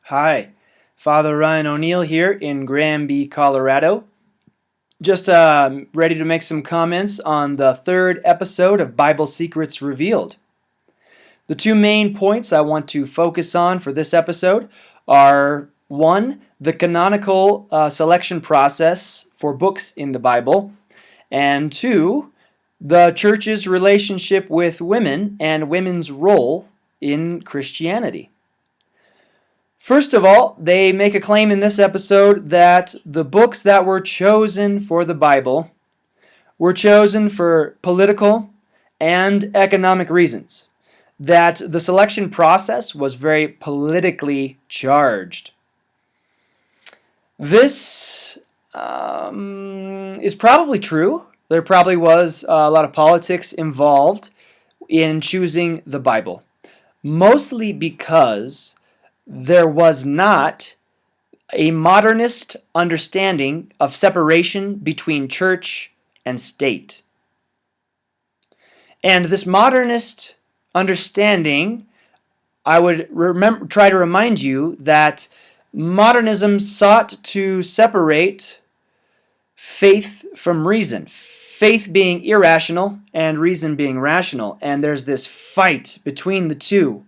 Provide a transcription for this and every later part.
Hi, Father Ryan O'Neill here in Granby, Colorado. Just ready to make some comments on the third episode of Bible Secrets Revealed. The two main points I want to focus on for this episode are one, the canonical selection process for books in the Bible, and two, the church's relationship with women and women's role in Christianity. First of all, they make a claim in this episode that the books that were chosen for the Bible were chosen for political and economic reasons, that the selection process was very politically charged. This is probably true. There probably was a lot of politics involved in choosing the Bible, mostly because there was not a modernist understanding of separation between church and state. And this modernist understanding, I would try to remind you that modernism sought to separate faith from reason. Faith being irrational and reason being rational. And there's this fight between the two.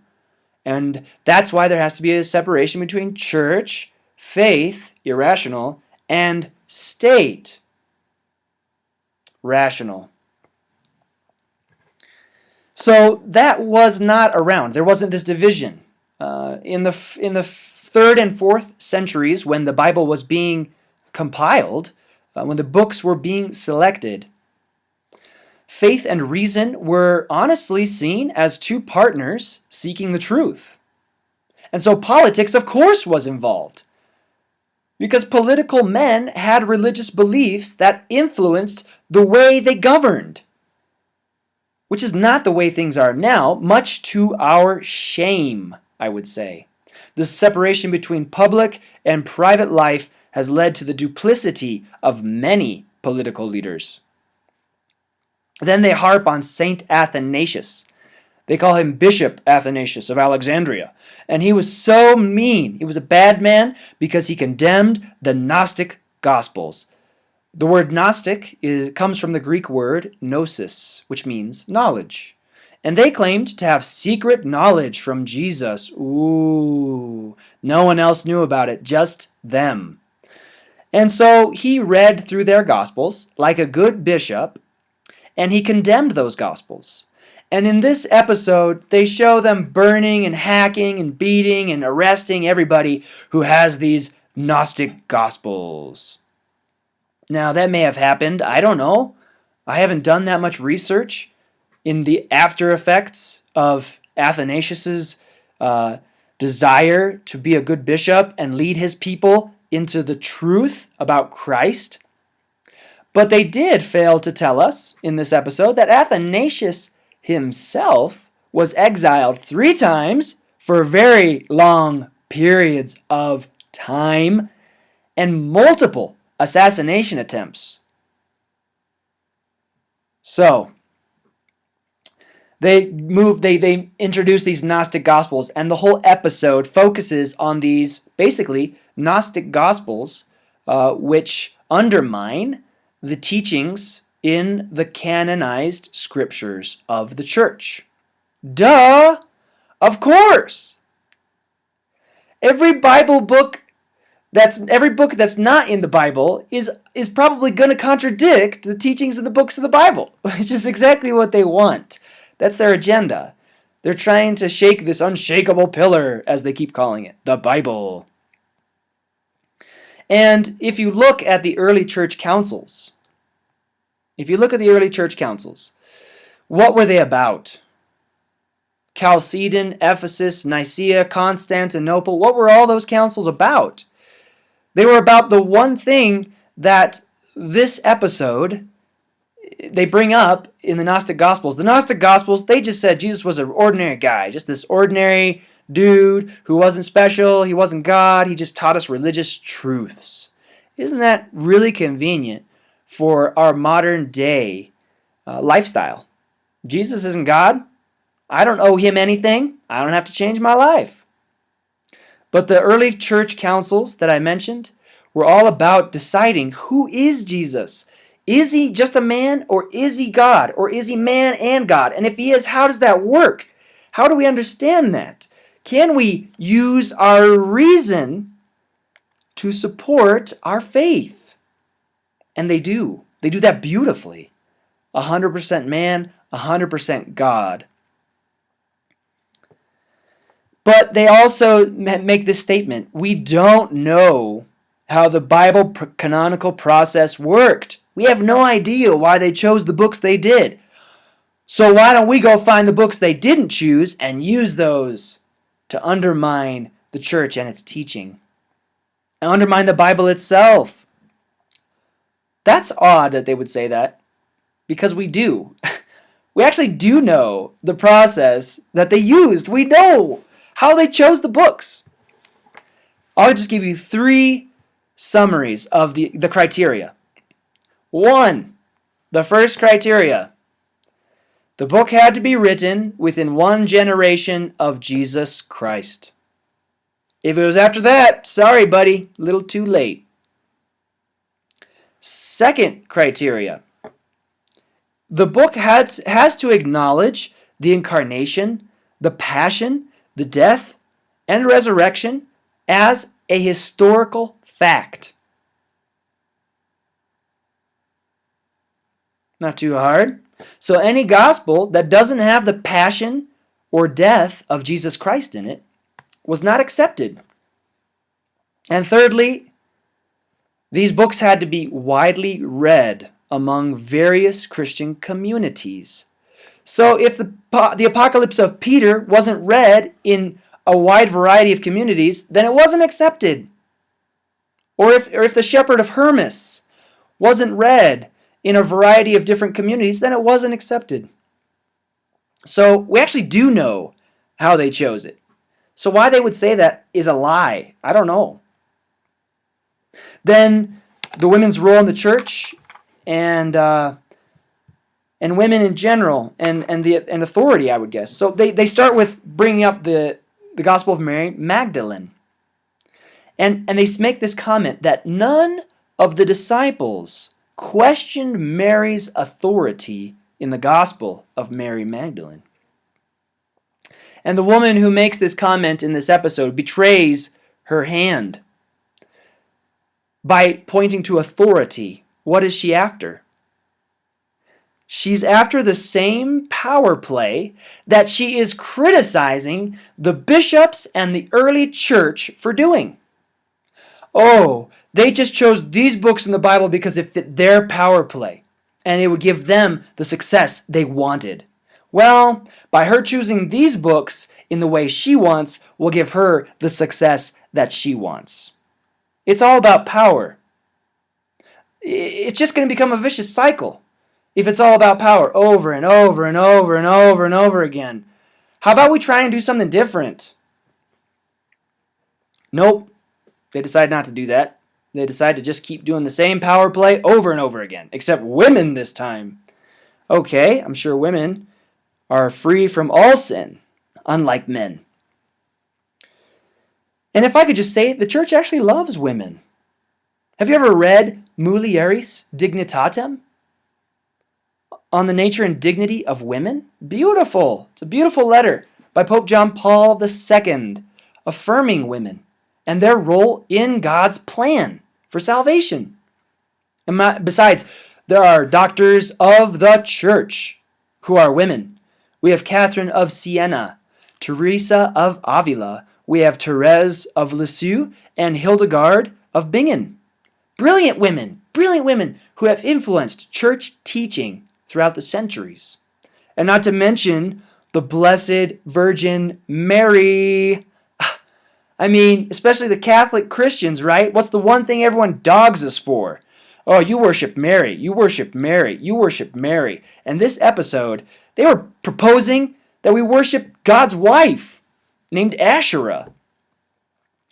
And that's why there has to be a separation between church, faith, irrational, and state, rational. So that was not around. There wasn't this division. In the third and fourth centuries, when the Bible was being compiled, when the books were being selected, faith and reason were honestly seen as two partners seeking the truth. And so politics, of course, was involved. Because political men had religious beliefs that influenced the way they governed. Which is not the way things are now, much to our shame, I would say. The separation between public and private life has led to the duplicity of many political leaders. Then they harp on Saint Athanasius. They call him Bishop Athanasius of Alexandria. And he was so mean. He was a bad man because he condemned the Gnostic Gospels. The word Gnostic comes from the Greek word gnosis, which means knowledge. And they claimed to have secret knowledge from Jesus. Ooh, no one else knew about it, just them. And so he read through their Gospels like a good bishop, and he condemned those Gospels. And in this episode, they show them burning and hacking and beating and arresting everybody who has these Gnostic Gospels. Now, that may have happened. I don't know. I haven't done that much research in the after effects of Athanasius's desire to be a good bishop and lead his people into the truth about Christ. But they did fail to tell us in this episode that Athanasius himself was exiled 3 times for very long periods of time and multiple assassination attempts. So, they introduce these Gnostic Gospels, and the whole episode focuses on these, basically, Gnostic Gospels, which undermine the teachings in the canonized scriptures of the church. Duh! Of course! Every book that's not in the Bible is probably going to contradict the teachings in the books of the Bible, which is exactly what they want. That's their agenda. They're trying to shake this unshakable pillar, as they keep calling it, the Bible. And if you look at the early church councils, what were they about? Chalcedon, Ephesus, Nicaea, Constantinople, what were all those councils about? They were about the one thing that this episode they bring up in the Gnostic Gospels. The Gnostic Gospels, they just said Jesus was an ordinary guy, just this ordinary dude who wasn't special, he wasn't God, he just taught us religious truths. Isn't that really convenient for our modern day lifestyle? Jesus isn't God. I don't owe him anything. I don't have to change my life. But the early church councils that I mentioned were all about deciding, who is Jesus? Is he just a man, or is he God? Or is he man and God? And if he is, how does that work? How do we understand that? Can we use our reason to support our faith? And they do. They do that beautifully. 100% man, 100% God. But they also make this statement: we don't know how the Bible canonical process worked. We have no idea why they chose the books they did. So why don't we go find the books they didn't choose and use those to undermine the church and its teaching, and undermine the Bible itself? That's odd that they would say that, because we do. We actually do know the process that they used. We know how they chose the books. I'll just give you 3 summaries of the criteria. 1, the first criteria: the book had to be written within 1 generation of Jesus Christ. If it was after that, sorry buddy, a little too late. Second criteria: the book has to acknowledge the incarnation, the passion, the death, and resurrection as a historical fact. Not too hard. So any gospel that doesn't have the passion or death of Jesus Christ in it was not accepted. And thirdly, these books had to be widely read among various Christian communities. So if the Apocalypse of Peter wasn't read in a wide variety of communities, then it wasn't accepted. Or if the Shepherd of Hermas wasn't read in a variety of different communities, then it wasn't accepted. So we actually do know how they chose it. So why they would say that is a lie, I don't know. Then the women's role in the church, and women in general, and authority, I would guess. So they start with bringing up the Gospel of Mary Magdalene. And they make this comment that none of the disciples questioned Mary's authority in the Gospel of Mary Magdalene. And the woman who makes this comment in this episode betrays her hand by pointing to authority. What is she after? She's after the same power play that she is criticizing the bishops and the early church for doing. Oh, they just chose these books in the Bible because it fit their power play, and it would give them the success they wanted. Well, by her choosing these books in the way she wants, will give her the success that she wants. It's all about power. It's just going to become a vicious cycle if it's all about power over and over and over and over and over again. How about we try and do something different? Nope. They decide not to do that. They decide to just keep doing the same power play over and over again, except women this time. Okay, I'm sure women are free from all sin, unlike men. And if I could just say, the church actually loves women. Have you ever read Mulieris Dignitatem? On the nature and dignity of women? Beautiful. It's a beautiful letter by Pope John Paul II, affirming women and their role in God's plan for salvation. And besides, there are doctors of the church who are women. We have Catherine of Siena, Teresa of Avila, we have Therese of Lisieux, and Hildegard of Bingen. Brilliant women who have influenced church teaching throughout the centuries. And not to mention the Blessed Virgin Mary. I mean, especially the Catholic Christians, right? What's the one thing everyone dogs us for? Oh, you worship Mary, you worship Mary, you worship Mary. And this episode, they were proposing that we worship God's wife, named Asherah.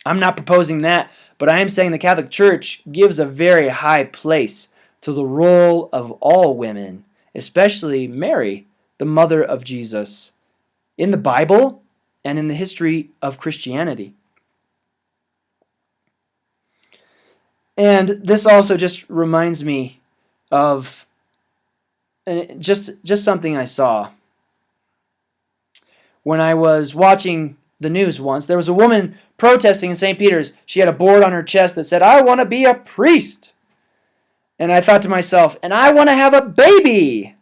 I'm not proposing that, but I am saying the Catholic Church gives a very high place to the role of all women, especially Mary, the mother of Jesus, in the Bible and in the history of Christianity. And this also just reminds me of just something I saw. When I was watching the news once, there was a woman protesting in St. Peter's. She had a board on her chest that said, "I want to be a priest." And I thought to myself, and I want to have a baby.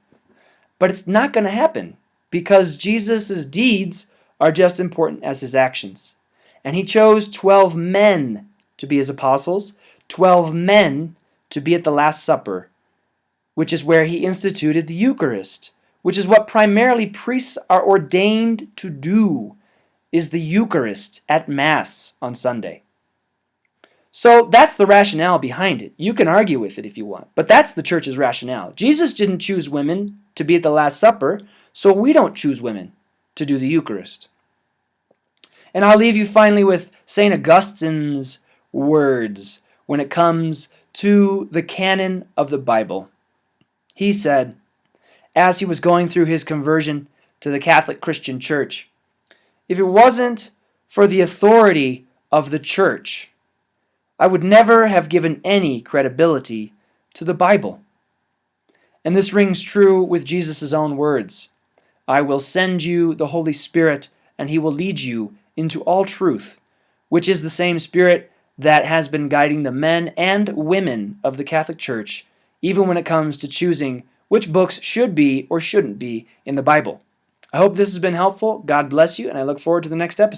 But it's not going to happen because Jesus' deeds are just important as his actions. And he chose 12 men to be his apostles, 12 men to be at the Last Supper, which is where he instituted the Eucharist, which is what primarily priests are ordained to do, is the Eucharist at Mass on Sunday. So that's the rationale behind it. You can argue with it if you want, but that's the church's rationale. Jesus didn't choose women to be at the Last Supper, so we don't choose women to do the Eucharist. And I'll leave you finally with St. Augustine's words when it comes to the canon of the Bible. He said, as he was going through his conversion to the Catholic Christian Church, if it wasn't for the authority of the Church, I would never have given any credibility to the Bible. And this rings true with Jesus' own words. I will send you the Holy Spirit, and he will lead you into all truth, which is the same Spirit that has been guiding the men and women of the Catholic Church, even when it comes to choosing which books should be or shouldn't be in the Bible. I hope this has been helpful. God bless you, and I look forward to the next episode.